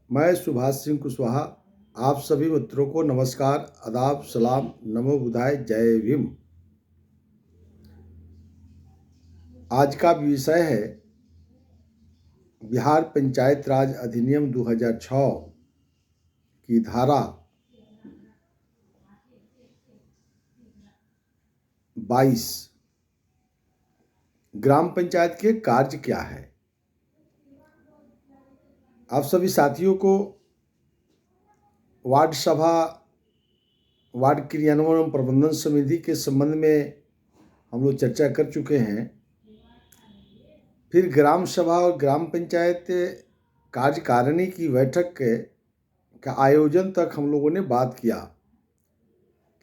मैं सुभाष सिंह कुशवाहा आप सभी मित्रों को नमस्कार, आदाब, सलाम, नमो बुधाय, जय भीम। आज का विषय है बिहार पंचायत राज अधिनियम 2006 की धारा 22। ग्राम पंचायत के कार्य क्या है। आप सभी साथियों को वार्ड सभा, वार्ड क्रियान्वयन एवं प्रबंधन समिति के संबंध में हम लोग चर्चा कर चुके हैं। फिर ग्राम सभा और ग्राम पंचायत कार्यकारिणी की बैठक का आयोजन तक हम लोगों ने बात किया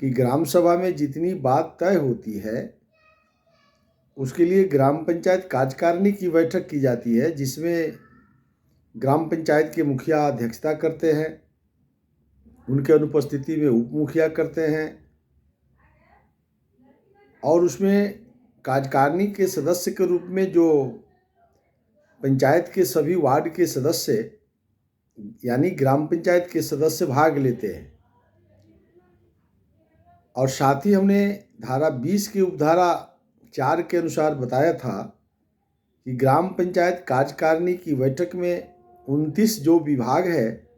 कि ग्राम सभा में जितनी बात तय होती है उसके लिए ग्राम पंचायत कार्यकारिणी की बैठक की जाती है, जिसमें ग्राम पंचायत के मुखिया अध्यक्षता करते हैं, उनके अनुपस्थिति में उप मुखिया करते हैं और उसमें कार्यकारिणी के सदस्य के रूप में जो पंचायत के सभी वार्ड के सदस्य यानी ग्राम पंचायत के सदस्य भाग लेते हैं। और साथ ही हमने धारा 20 की उपधारा 4 के अनुसार बताया था कि ग्राम पंचायत कार्यकारिणी की बैठक में 29 जो विभाग है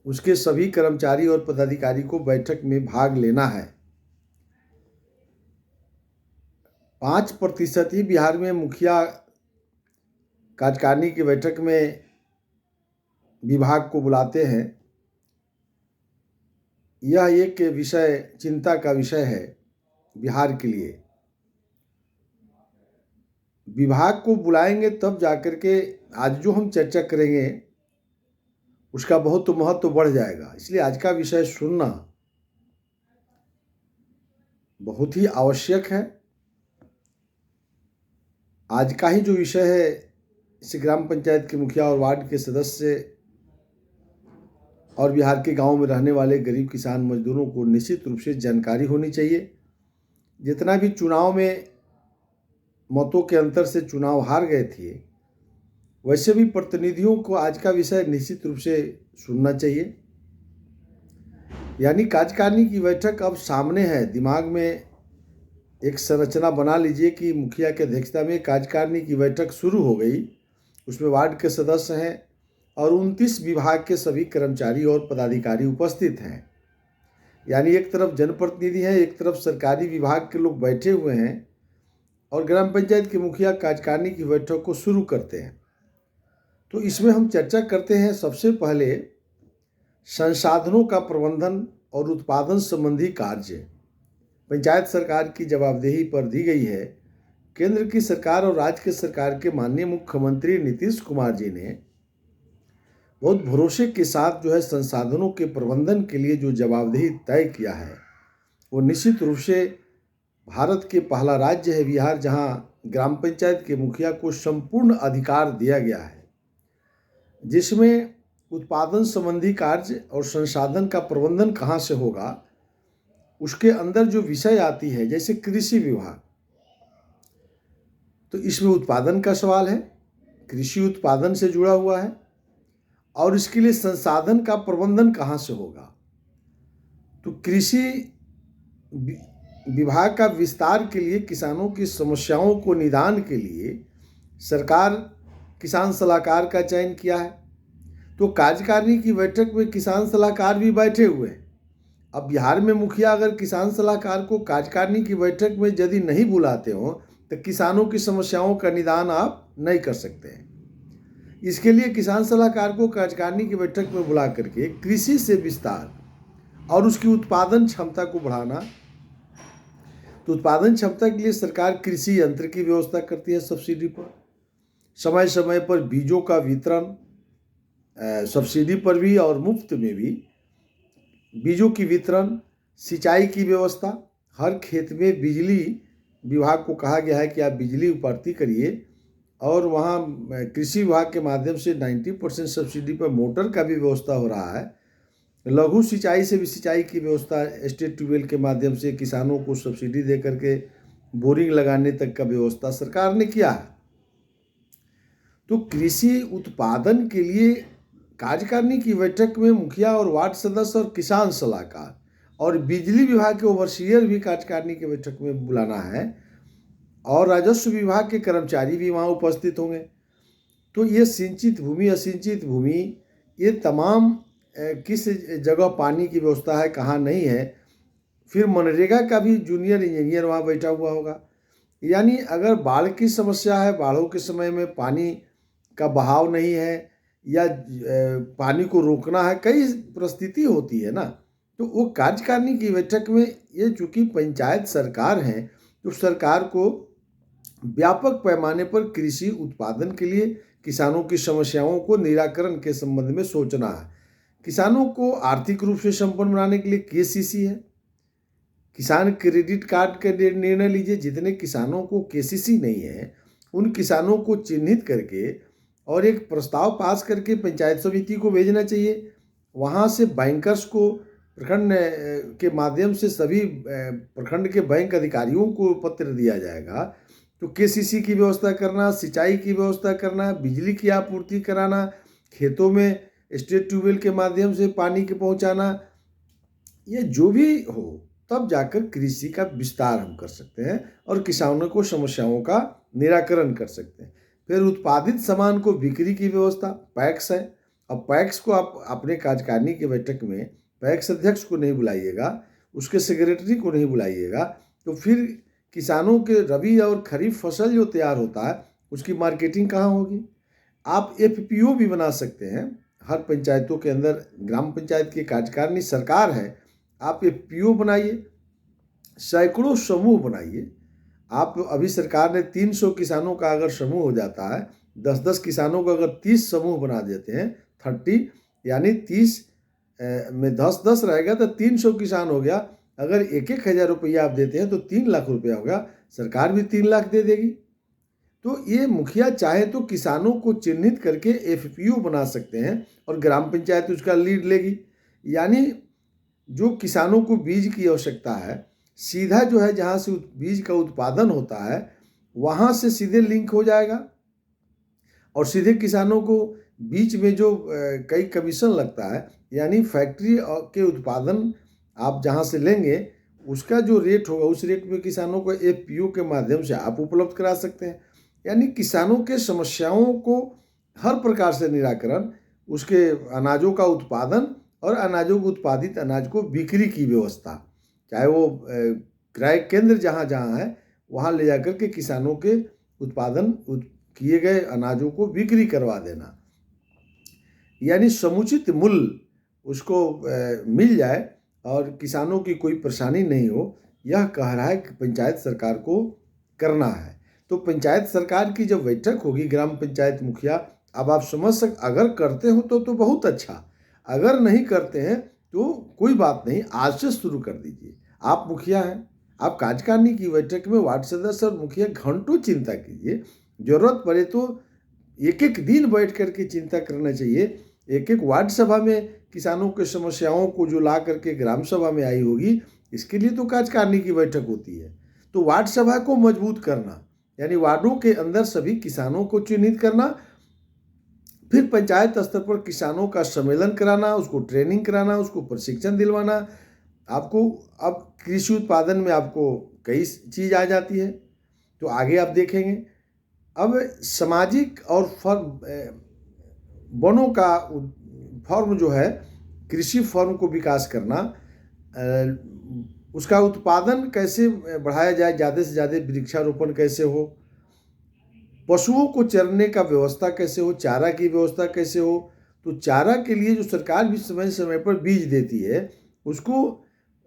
उसके सभी कर्मचारी और पदाधिकारी को बैठक में भाग लेना है। 5% ही बिहार में मुखिया कार्यकारिणी की बैठक में विभाग को बुलाते हैं। यह एक विषय चिंता का विषय है बिहार के लिए। विभाग को बुलाएंगे तब जाकर के आज जो हम चर्चा करेंगे उसका बहुत महत्व बढ़ जाएगा। इसलिए आज का विषय सुनना बहुत ही आवश्यक है। आज का ही जो विषय है इस ग्राम पंचायत के मुखिया और वार्ड के सदस्य और बिहार के गांव में रहने वाले गरीब किसान मजदूरों को निश्चित रूप से जानकारी होनी चाहिए। जितना भी चुनाव में मतों के अंतर से चुनाव हार गए थे, वैसे भी प्रतिनिधियों को आज का विषय निश्चित रूप से सुनना चाहिए। यानी कार्यकारिणी की बैठक अब सामने है, दिमाग में एक संरचना बना लीजिए कि मुखिया की अध्यक्षता में कार्यकारिणी की बैठक शुरू हो गई। उसमें वार्ड के सदस्य हैं और 29 विभाग के सभी कर्मचारी और पदाधिकारी उपस्थित हैं। यानी एक तरफ जनप्रतिनिधि हैं, एक तरफ सरकारी विभाग के लोग बैठे हुए हैं और ग्राम पंचायत के मुखिया कार्यकारिणी की बैठक को शुरू करते हैं। तो इसमें हम चर्चा करते हैं सबसे पहले संसाधनों का प्रबंधन और उत्पादन संबंधी कार्य। पंचायत सरकार की जवाबदेही पर दी गई है। केंद्र की सरकार और राज्य की सरकार के माननीय मुख्यमंत्री नीतीश कुमार जी ने बहुत भरोसे के साथ जो है संसाधनों के प्रबंधन के लिए जो जवाबदेही तय किया है, वो निश्चित रूप से भारत के पहला राज्य है बिहार, जहाँ ग्राम पंचायत के मुखिया को संपूर्ण अधिकार दिया गया है, जिसमें उत्पादन संबंधी कार्य और संसाधन का प्रबंधन कहाँ से होगा उसके अंदर जो विषय आती है, जैसे कृषि विभाग, तो इसमें उत्पादन का सवाल है, कृषि उत्पादन से जुड़ा हुआ है और इसके लिए संसाधन का प्रबंधन कहाँ से होगा। तो कृषि विभाग का विस्तार के लिए किसानों की समस्याओं को निदान के लिए सरकार किसान सलाहकार का चयन किया है। तो कार्यकारिणी की बैठक में किसान सलाहकार भी बैठे हुए हैं। अब बिहार में मुखिया अगर किसान सलाहकार को कार्यकारिणी की बैठक में यदि नहीं बुलाते हो तो किसानों की समस्याओं का निदान आप नहीं कर सकते हैं। इसके लिए किसान सलाहकार को कार्यकारिणी की बैठक में बुला करके कृषि से विस्तार और उसकी उत्पादन क्षमता को बढ़ाना। तो उत्पादन क्षमता के लिए सरकार कृषि यंत्र की व्यवस्था करती है सब्सिडी पर, समय समय पर बीजों का वितरण सब्सिडी पर भी और मुफ्त में भी बीजों की वितरण, सिंचाई की व्यवस्था। हर खेत में बिजली विभाग को कहा गया है कि आप बिजली आपूर्ति करिए और वहाँ कृषि विभाग के माध्यम से 90% सब्सिडी पर मोटर का भी व्यवस्था हो रहा है। लघु सिंचाई से भी सिंचाई की व्यवस्था स्टेट ट्यूबवेल के माध्यम से किसानों को सब्सिडी दे करके बोरिंग लगाने तक का व्यवस्था सरकार ने किया है। तो कृषि उत्पादन के लिए कार्यकारिणी की बैठक में मुखिया और वार्ड सदस्य और किसान सलाहकार और बिजली विभाग के ओवरसीयर भी कार्यकारिणी की बैठक में बुलाना है, और राजस्व विभाग के कर्मचारी भी वहाँ उपस्थित होंगे। तो ये सिंचित भूमि, असिंचित भूमि, ये तमाम किस जगह पानी की व्यवस्था है, कहाँ नहीं है। फिर मनरेगा का भी जूनियर इंजीनियर वहाँ बैठा हुआ होगा। यानी अगर बाढ़ की समस्या है, बाढ़ों के समय में पानी का बहाव नहीं है, या पानी को रोकना है, कई परिस्थिति होती है ना। तो वो कार्यकारिणी की बैठक में ये चूँकि पंचायत सरकार है, तो सरकार को व्यापक पैमाने पर कृषि उत्पादन के लिए किसानों की समस्याओं को निराकरण के संबंध में सोचना है। किसानों को आर्थिक रूप से संपन्न बनाने के लिए केसीसी है, किसान क्रेडिट कार्ड का निर्णय लीजिए। जितने किसानों को केसीसी नहीं है, उन किसानों को चिन्हित करके और एक प्रस्ताव पास करके पंचायत समिति को भेजना चाहिए। वहाँ से बैंकर्स को प्रखंड के माध्यम से सभी प्रखंड के बैंक अधिकारियों को पत्र दिया जाएगा। तो केसीसी की व्यवस्था करना, सिंचाई की व्यवस्था करना, बिजली की आपूर्ति कराना, खेतों में स्टेट ट्यूबवेल के माध्यम से पानी के पहुँचाना, ये जो भी हो, तब जाकर कृषि का विस्तार हम कर सकते हैं और किसानों को समस्याओं का निराकरण कर सकते हैं। फिर उत्पादित सामान को बिक्री की व्यवस्था, पैक्स है। अब पैक्स को आप अपने कार्यकारिणी की बैठक में पैक्स अध्यक्ष को नहीं बुलाइएगा, उसके सेक्रेटरी को नहीं बुलाइएगा, तो फिर किसानों के रबी और खरीफ फसल जो तैयार होता है उसकी मार्केटिंग कहाँ होगी। आप एफपीओ भी बना सकते हैं। हर पंचायतों के अंदर ग्राम पंचायत की कार्यकारिणी सरकार है, आप एफपीओ बनाइए, सैकड़ों समूह बनाइए। आप अभी सरकार ने 300 किसानों का अगर समूह हो जाता है, 10-10 किसानों का अगर 30 समूह बना देते हैं, 30 यानी 30 में 10-10 रहेगा तो 300 किसान हो गया। अगर 1-1 हज़ार रुपया आप देते हैं तो 3 लाख रुपया होगा, सरकार भी 3 लाख दे देगी। तो ये मुखिया चाहे तो किसानों को चिन्हित करके एफपीओ बना सकते हैं और ग्राम पंचायत उसका लीड लेगी। यानी जो किसानों को बीज की आवश्यकता है, सीधा जो है जहाँ से बीज का उत्पादन होता है वहाँ से सीधे लिंक हो जाएगा, और सीधे किसानों को बीच में जो कई कमीशन लगता है, यानी फैक्ट्री के उत्पादन आप जहाँ से लेंगे उसका जो रेट होगा उस रेट में किसानों को एफपीओ के माध्यम से आप उपलब्ध करा सकते हैं। यानी किसानों के समस्याओं को हर प्रकार से निराकरण, उसके अनाजों का उत्पादन और अनाजों को उत्पादित अनाज को बिक्री की व्यवस्था, चाहे वो क्रय केंद्र जहाँ जहाँ है वहाँ ले जाकर के किसानों के उत्पादन किए गए अनाजों को बिक्री करवा देना, यानी समुचित मूल्य उसको मिल जाए और किसानों की कोई परेशानी नहीं हो, यह कह रहा है कि पंचायत सरकार को करना है। तो पंचायत सरकार की जब बैठक होगी ग्राम पंचायत मुखिया, अब आप समझ सकते, अगर करते हो तो बहुत अच्छा, अगर नहीं करते हैं तो कोई बात नहीं, आज से शुरू कर दीजिए। आप मुखिया हैं, आप कार्यकारिणी की बैठक में वार्ड सदस्य और मुखिया घंटों चिंता कीजिए। जरूरत पड़े तो एक दिन बैठ करके चिंता करना चाहिए। एक वार्ड सभा में किसानों के समस्याओं को जो ला करके ग्राम सभा में आई होगी, इसके लिए तो कार्यकारिणी की बैठक होती है। तो वार्ड सभा को मजबूत करना, यानी वार्डों के अंदर सभी किसानों को चिन्हित करना, फिर पंचायत स्तर पर किसानों का सम्मेलन कराना, उसको ट्रेनिंग कराना, उसको प्रशिक्षण दिलवाना। आपको अब कृषि उत्पादन में आपको कई चीज़ आ जाती है, तो आगे आप देखेंगे। अब सामाजिक और वनों का फॉर्म जो है, कृषि फॉर्म को विकास करना, उसका उत्पादन कैसे बढ़ाया जाए, ज़्यादा से ज़्यादा वृक्षारोपण कैसे हो, पशुओं को चरने का व्यवस्था कैसे हो, चारा की व्यवस्था कैसे हो। तो चारा के लिए जो सरकार भी समय समय पर बीज देती है, उसको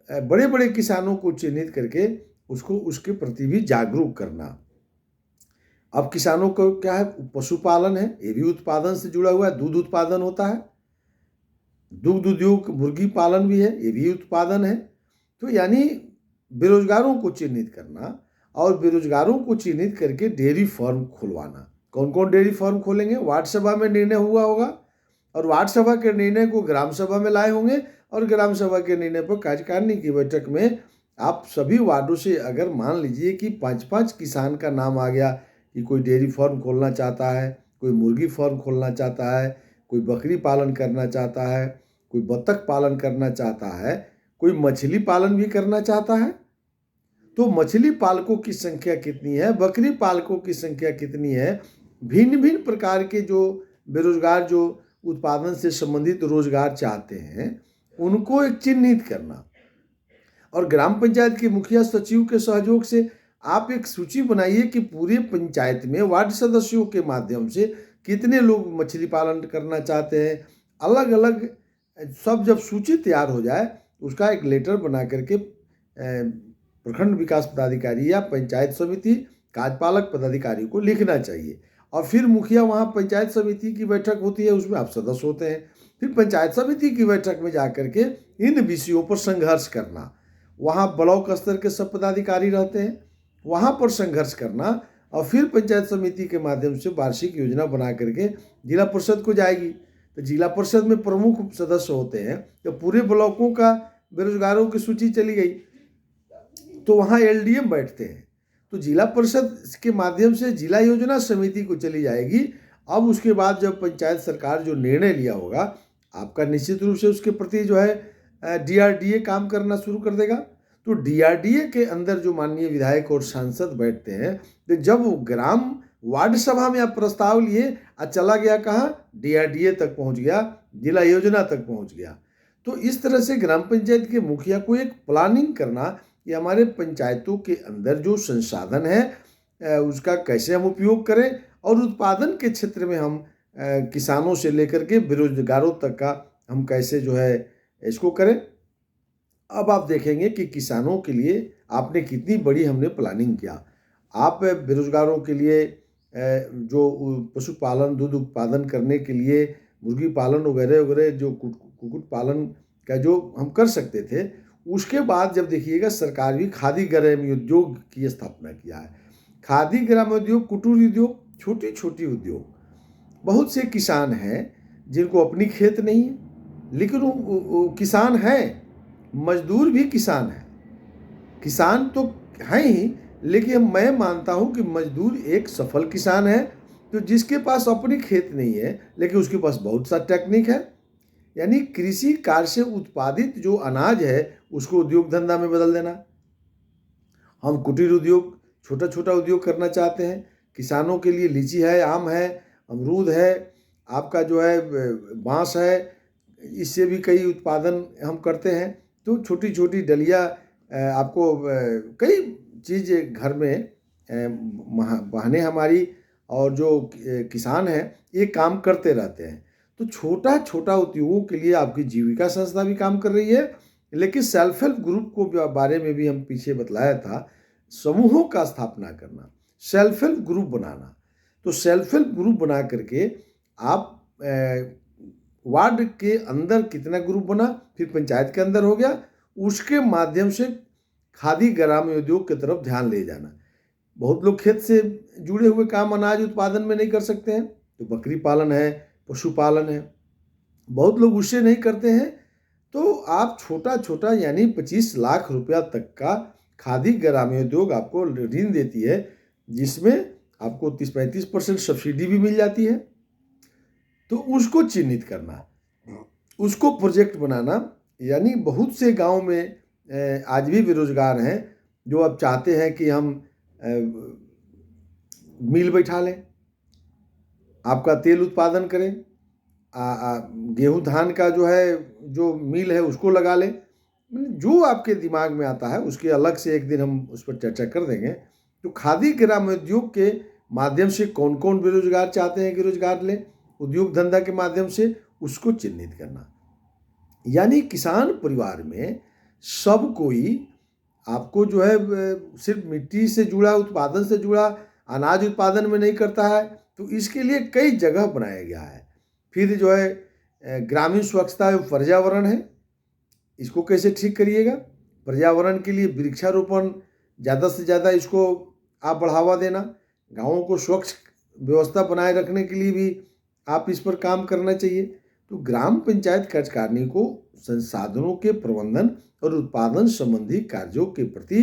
बड़े बड़े किसानों को चिन्हित करके उसको उसके प्रति भी जागरूक करना। अब किसानों को क्या है, पशुपालन है, ये भी उत्पादन से जुड़ा हुआ है, दूध उत्पादन होता है, दुग्ध उद्योग, मुर्गी पालन भी है, ये भी उत्पादन है। तो यानी बेरोजगारों को चिन्हित करना और बेरोजगारों को चिन्हित करके डेयरी फार्म खुलवाना। कौन कौन डेयरी फार्म खोलेंगे, वार्ड सभा में निर्णय हुआ होगा, और वार्ड सभा के निर्णय को ग्राम सभा में लाए होंगे, और ग्राम सभा के निर्णय पर कार्यकारिणी की बैठक में आप सभी वार्डों से अगर मान लीजिए कि 5-5 किसान का नाम आ गया कि कोई डेयरी फार्म खोलना चाहता है, कोई मुर्गी फार्म खोलना चाहता है, कोई बकरी पालन करना चाहता है, कोई बत्तख पालन करना चाहता है, कोई मछली पालन भी करना चाहता है। तो मछली पालकों की संख्या कितनी है, बकरी पालकों की संख्या कितनी है, भिन्न भिन्न प्रकार के जो बेरोजगार जो उत्पादन से संबंधित रोजगार चाहते हैं उनको एक चिन्हित करना, और ग्राम पंचायत के मुखिया सचिव के सहयोग से आप एक सूची बनाइए कि पूरे पंचायत में वार्ड सदस्यों के माध्यम से कितने लोग मछली पालन करना चाहते हैं। अलग अलग सब जब सूची तैयार हो जाए उसका एक लेटर बना करके प्रखंड विकास पदाधिकारी या पंचायत समिति कार्यपालक पदाधिकारी को लिखना चाहिए, और फिर मुखिया वहाँ पंचायत समिति की बैठक होती है, उसमें आप सदस्य होते हैं, फिर पंचायत समिति की बैठक में जाकर के इन विषयों पर संघर्ष करना। वहाँ ब्लॉक स्तर के सब पदाधिकारी रहते हैं, वहाँ पर संघर्ष करना, और फिर पंचायत समिति के माध्यम से वार्षिक योजना बना करके जिला परिषद को जाएगी। तो जिला परिषद में प्रमुख सदस्य होते हैं, तो पूरे ब्लॉकों का बेरोजगारों की सूची चली गई, तो वहाँ एलडीएम बैठते हैं, तो जिला परिषद के माध्यम से जिला योजना समिति को चली जाएगी। अब उसके बाद जब पंचायत सरकार जो निर्णय लिया होगा, आपका निश्चित रूप से उसके प्रति जो है डीआरडीए काम करना शुरू कर देगा। तो डीआरडीए के अंदर जो माननीय विधायक और सांसद बैठते हैं, तो जब वो ग्राम वार्ड सभा में आप प्रस्ताव लिए और चला गया कहाँ, डीआरडीए तक पहुँच गया, जिला योजना तक पहुँच गया। तो इस तरह से ग्राम पंचायत के मुखिया को एक प्लानिंग करना कि हमारे पंचायतों के अंदर जो संसाधन है उसका कैसे हम उपयोग करें, और उत्पादन के क्षेत्र में हम किसानों से लेकर के बेरोजगारों तक का हम कैसे जो है इसको करें। अब आप देखेंगे कि किसानों के लिए आपने कितनी बड़ी हमने प्लानिंग किया। आप बेरोजगारों के लिए जो पशुपालन दूध उत्पादन करने के लिए मुर्गी पालन वगैरह वगैरह जो कुक्कुट पालन का जो हम कर सकते थे, उसके बाद जब देखिएगा सरकार भी खादी ग्राम उद्योग की स्थापना किया है। खादी ग्राम उद्योग, कुटीर उद्योग, छोटी छोटी उद्योग, बहुत से किसान हैं जिनको अपनी खेत नहीं है, लेकिन वो किसान हैं, मजदूर भी किसान हैं। किसान तो हैं ही, लेकिन मैं मानता हूं कि मजदूर एक सफल किसान है, तो जिसके पास अपनी खेत नहीं है लेकिन उसके पास बहुत सा टेक्निक है। यानी कृषि कार्य से उत्पादित जो अनाज है उसको उद्योग धंधा में बदल देना। हम कुटीर उद्योग, छोटा छोटा उद्योग करना चाहते हैं। किसानों के लिए लीची है, आम है, अमरूद है, आपका जो है बांस है, इससे भी कई उत्पादन हम करते हैं। तो छोटी छोटी डलिया आपको कई चीज़ घर में बहनें हमारी और जो किसान हैं ये काम करते रहते हैं। तो छोटा छोटा उद्योगों के लिए आपकी जीविका संस्था भी काम कर रही है, लेकिन सेल्फ हेल्प ग्रुप को बारे में भी हम पीछे बतलाया था, समूहों का स्थापना करना, सेल्फ हेल्प ग्रुप बनाना। तो सेल्फ हेल्प ग्रुप बना करके आप वार्ड के अंदर कितना ग्रुप बना, फिर पंचायत के अंदर हो गया, उसके माध्यम से खादी ग्राम उद्योग की तरफ ध्यान ले जाना। बहुत लोग खेत से जुड़े हुए काम अनाज उत्पादन में नहीं कर सकते हैं, तो बकरी पालन है, पशुपालन है, बहुत लोग उससे नहीं करते हैं। तो आप छोटा छोटा यानी 25 लाख रुपया तक का खादी ग्रामीण उद्योग आपको ऋण देती है, जिसमें आपको 30-35% सब्सिडी भी मिल जाती है। तो उसको चिन्हित करना, उसको प्रोजेक्ट बनाना। यानी बहुत से गांव में आज भी बेरोजगार हैं जो अब चाहते हैं कि हम मिल बैठा लें, आपका तेल उत्पादन करें, गेहूं धान का जो है जो मिल है उसको लगा लें। जो आपके दिमाग में आता है उसके अलग से एक दिन हम उस पर चर्चा कर देंगे। तो खादी ग्राम उद्योग के माध्यम से कौन कौन बेरोजगार चाहते हैं कि रोजगार लें, उद्योग धंधा के माध्यम से उसको चिन्हित करना। यानी किसान परिवार में सब कोई आपको जो है सिर्फ मिट्टी से जुड़ा, उत्पादन से जुड़ा, अनाज उत्पादन में नहीं करता है, तो इसके लिए कई जगह बनाया गया है। फिर जो है ग्रामीण स्वच्छता एवं पर्यावरण है, इसको कैसे ठीक करिएगा। पर्यावरण के लिए वृक्षारोपण ज़्यादा से ज़्यादा इसको आप बढ़ावा देना, गाँवों को स्वच्छ व्यवस्था बनाए रखने के लिए भी आप इस पर काम करना चाहिए। तो ग्राम पंचायत कार्यकारिणी को संसाधनों के प्रबंधन और उत्पादन संबंधी कार्यों के प्रति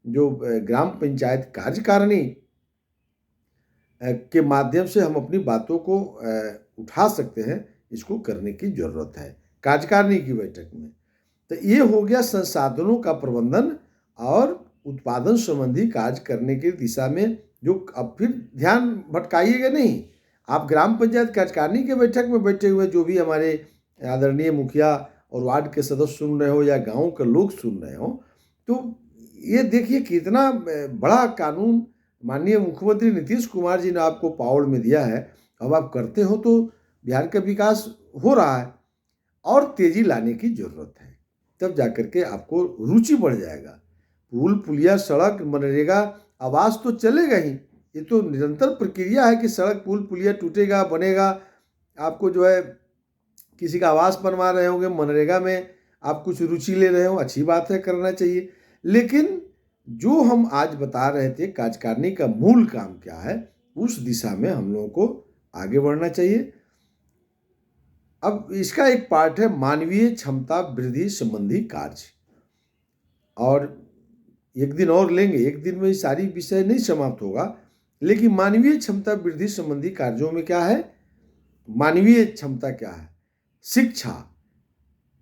जो ग्राम पंचायत कार्यकारिणी के माध्यम से हम अपनी बातों को उठा सकते हैं, इसको करने की जरूरत है कार्यकारिणी की बैठक में। तो ये हो गया संसाधनों का प्रबंधन और उत्पादन संबंधी कार्य करने की दिशा में। जो अब फिर ध्यान भटकाइएगा नहीं, आप ग्राम पंचायत कार्यकारिणी के बैठक में बैठे हुए जो भी हमारे आदरणीय मुखिया और वार्ड के सदस्य सुन रहे हो या गांव के लोग सुन रहे हो, तो ये देखिए कितना बड़ा कानून माननीय मुख्यमंत्री नीतीश कुमार जी ने आपको पावर में दिया है। अब आप करते हो तो बिहार का विकास हो रहा है और तेजी लाने की जरूरत है, तब जाकर के आपको रुचि बढ़ जाएगा। पुल पुलिया सड़क मनरेगा आवास तो चलेगा ही, ये तो निरंतर प्रक्रिया है कि सड़क पुल पुलिया टूटेगा बनेगा। आपको जो है किसी का आवास बनवा रहे होंगे, मनरेगा में आप कुछ रुचि ले रहे हो, अच्छी बात है, करना चाहिए। लेकिन जो हम आज बता रहे थे कार्यकारिणी का मूल काम क्या है, उस दिशा में हम लोगों को आगे बढ़ना चाहिए। अब इसका एक पार्ट है मानवीय क्षमता वृद्धि संबंधी कार्य, और एक दिन और लेंगे, एक दिन में ये सारी विषय नहीं समाप्त होगा। लेकिन मानवीय क्षमता वृद्धि संबंधी कार्यों में क्या है, मानवीय क्षमता क्या है, शिक्षा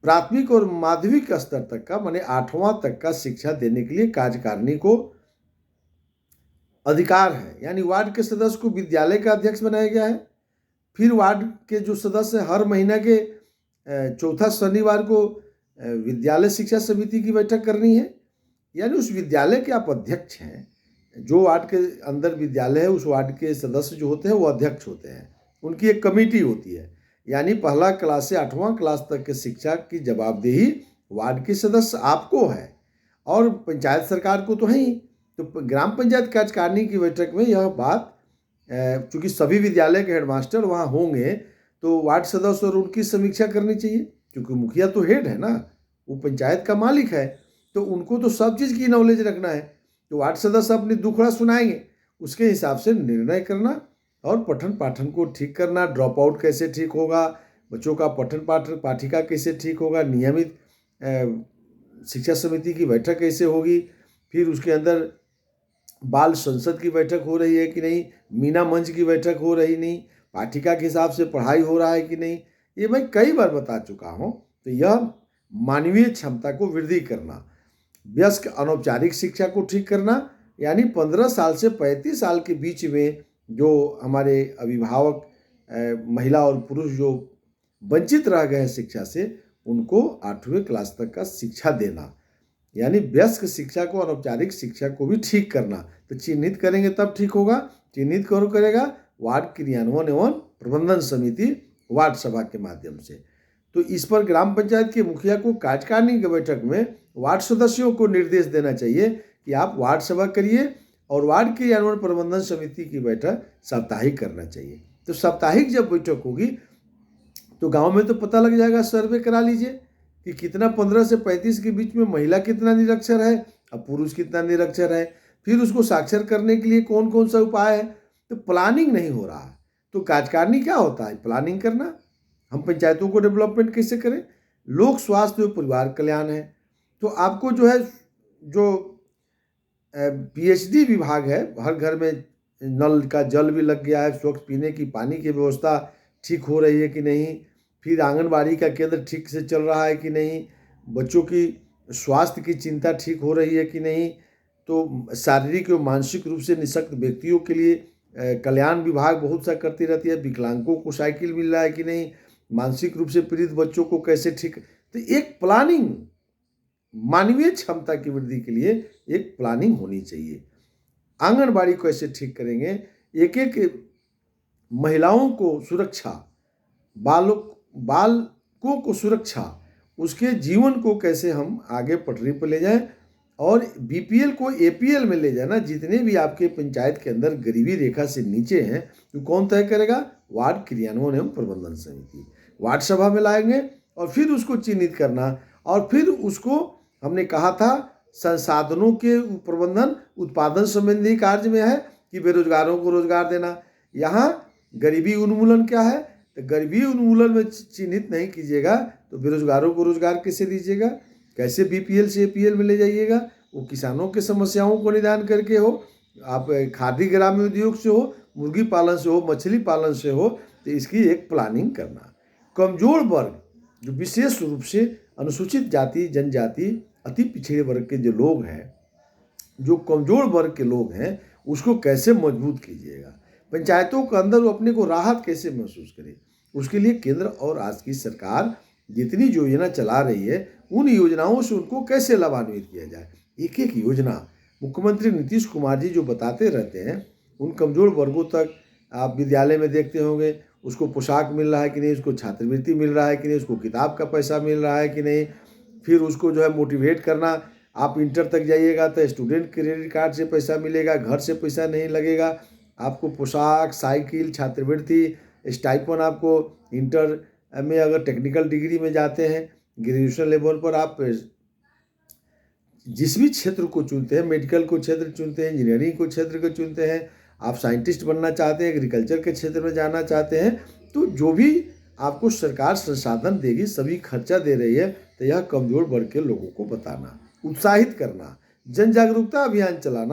प्राथमिक और माध्यमिक स्तर तक का माने 8वां तक का शिक्षा देने के लिए कार्यकारिणी को अधिकार है। यानी वार्ड के सदस्य को विद्यालय का अध्यक्ष बनाया गया है। फिर वार्ड के जो सदस्य हर महीना के चौथा शनिवार को विद्यालय शिक्षा समिति की बैठक करनी है। यानी उस विद्यालय के आप अध्यक्ष हैं, जो वार्ड के अंदर विद्यालय है उस वार्ड के सदस्य जो होते हैं वो अध्यक्ष होते हैं, उनकी एक कमेटी होती है। यानी पहला क्लास से 8वां क्लास तक के शिक्षा की जवाबदेही वार्ड के सदस्य आपको है, और पंचायत सरकार को तो है ही। तो ग्राम पंचायत कार्यकारिणी की बैठक में यह बात, चूँकि सभी विद्यालय के हेडमास्टर वहाँ होंगे, तो वार्ड सदस्य और उनकी समीक्षा करनी चाहिए, क्योंकि मुखिया तो हेड है ना, वो पंचायत का मालिक है, तो उनको तो सब चीज़ की नॉलेज रखना है। तो वार्ड सदस्य अपनी दुखड़ा सुनाएंगे, उसके हिसाब से निर्णय करना और पठन पाठन को ठीक करना। ड्रॉप आउट कैसे ठीक होगा, बच्चों का पठन पाठन पाठिका कैसे ठीक होगा, नियमित शिक्षा समिति की बैठक कैसे होगी, फिर उसके अंदर बाल संसद की बैठक हो रही है कि नहीं, मीना मंच की बैठक हो रही नहीं, पाठिका के हिसाब से पढ़ाई हो रहा है कि नहीं, ये मैं कई बार बता चुका हूँ। तो यह मानवीय क्षमता को वृद्धि करना, वयस्क अनौपचारिक शिक्षा को ठीक करना, यानी 15 साल से 35 साल के बीच में जो हमारे अभिभावक महिला और पुरुष जो वंचित रह गए हैं शिक्षा से, उनको 8वीं क्लास तक का शिक्षा देना, यानी वयस्क शिक्षा को अनौपचारिक शिक्षा को भी ठीक करना। तो चिन्हित करेंगे तब ठीक होगा। चिन्हित करेगा वार्ड क्रियान्वयन एवं प्रबंधन समिति वार्ड सभा के माध्यम से। तो इस पर ग्राम पंचायत के मुखिया को कार्यकारिणी की बैठक में वार्ड सदस्यों को निर्देश देना चाहिए कि आप वार्ड सभा करिए, और वार्ड क्रियान्वयन प्रबंधन समिति की बैठक साप्ताहिक करना चाहिए। तो साप्ताहिक जब बैठक होगी तो गांव में तो पता लग जाएगा, सर्वे करा लीजिए कि कितना 15 से 35 के बीच में महिला कितना निरक्षर है और पुरुष कितना निरक्षर है, फिर उसको साक्षर करने के लिए कौन कौन सा उपाय है। तो प्लानिंग नहीं हो रहा है। तो कार्यकारिणी क्या होता है, प्लानिंग करना। हम पंचायतों को डेवलपमेंट कैसे करें, लोक स्वास्थ्य और परिवार कल्याण है। तो आपको जो है, जो पीएचडी विभाग है, हर घर में नल का जल भी लग गया है, स्वच्छ पीने की पानी की व्यवस्था ठीक हो रही है कि नहीं, फिर आंगनबाड़ी का केंद्र ठीक से चल रहा है कि नहीं, बच्चों की स्वास्थ्य की चिंता ठीक हो रही है कि नहीं। तो शारीरिक और मानसिक रूप से निःशक्त व्यक्तियों के लिए कल्याण विभाग बहुत सा करती रहती है, विकलांगों को साइकिल मिल रहा है कि नहीं, मानसिक रूप से पीड़ित बच्चों को कैसे ठीक। तो एक प्लानिंग, मानवीय क्षमता की वृद्धि के लिए एक प्लानिंग होनी चाहिए। आंगनबाड़ी को कैसे ठीक करेंगे, एक एक महिलाओं को सुरक्षा, बालकों को सुरक्षा, उसके जीवन को कैसे हम आगे पटरी पर ले जाएं, और बीपीएल को एपीएल में ले जाना। जितने भी आपके पंचायत के अंदर गरीबी रेखा से नीचे हैं, तो कौन तय करेगा, वार्ड क्रियान्वयन एवं प्रबंधन समिति वार्ड सभा में लाएंगे, और फिर उसको चिन्हित करना, और फिर उसको हमने कहा था संसाधनों के प्रबंधन उत्पादन संबंधी कार्य में है कि बेरोजगारों को रोजगार देना। यहाँ गरीबी उन्मूलन क्या है, तो गरीबी उन्मूलन में चिन्हित नहीं कीजिएगा तो बेरोजगारों को रोजगार कैसे दीजिएगा, कैसे बीपीएल से एपीएल में ले जाइएगा। वो किसानों के समस्याओं को निदान करके हो, आप खादी ग्रामीण उद्योग से हो, मुर्गी पालन से हो, मछली पालन से हो, तो इसकी एक प्लानिंग करना। कमजोर वर्ग, जो विशेष रूप से अनुसूचित जाति जनजाति अति पिछड़े वर्ग के जो लोग हैं, जो कमजोर वर्ग के लोग हैं, उसको कैसे मजबूत कीजिएगा। पंचायतों के अंदर वो अपने को राहत कैसे महसूस करे, उसके लिए केंद्र और आज की सरकार जितनी योजना चला रही है उन योजनाओं से उनको कैसे लाभान्वित किया जाए। एक एक योजना मुख्यमंत्री नीतीश कुमार जी जो बताते रहते हैं, उन कमजोर वर्गों तक आप विद्यालय में देखते होंगे, उसको पोशाक मिल रहा है कि नहीं, उसको छात्रवृत्ति मिल रहा है कि नहीं, उसको किताब का पैसा मिल रहा है कि नहीं, फिर उसको जो है मोटिवेट करना, आप इंटर तक जाइएगा तो स्टूडेंट क्रेडिट कार्ड से पैसा मिलेगा, घर से पैसा नहीं लगेगा, आपको पोशाक, साइकिल, छात्रवृत्ति, स्टाइपेंड आपको इंटर में अगर टेक्निकल डिग्री में जाते हैं, ग्रेजुएशन लेवल पर आप जिस भी क्षेत्र को चुनते हैं, मेडिकल को क्षेत्र चुनते हैं, इंजीनियरिंग को क्षेत्र को चुनते हैं, आप साइंटिस्ट बनना चाहते हैं, एग्रीकल्चर के क्षेत्र में जाना चाहते हैं, तो जो भी आपको सरकार संसाधन देगी, सभी खर्चा दे रही है, तो यह कमजोर वर्ग के लोगों को बताना, उत्साहित करना, जन जागरूकता अभियान चलाना।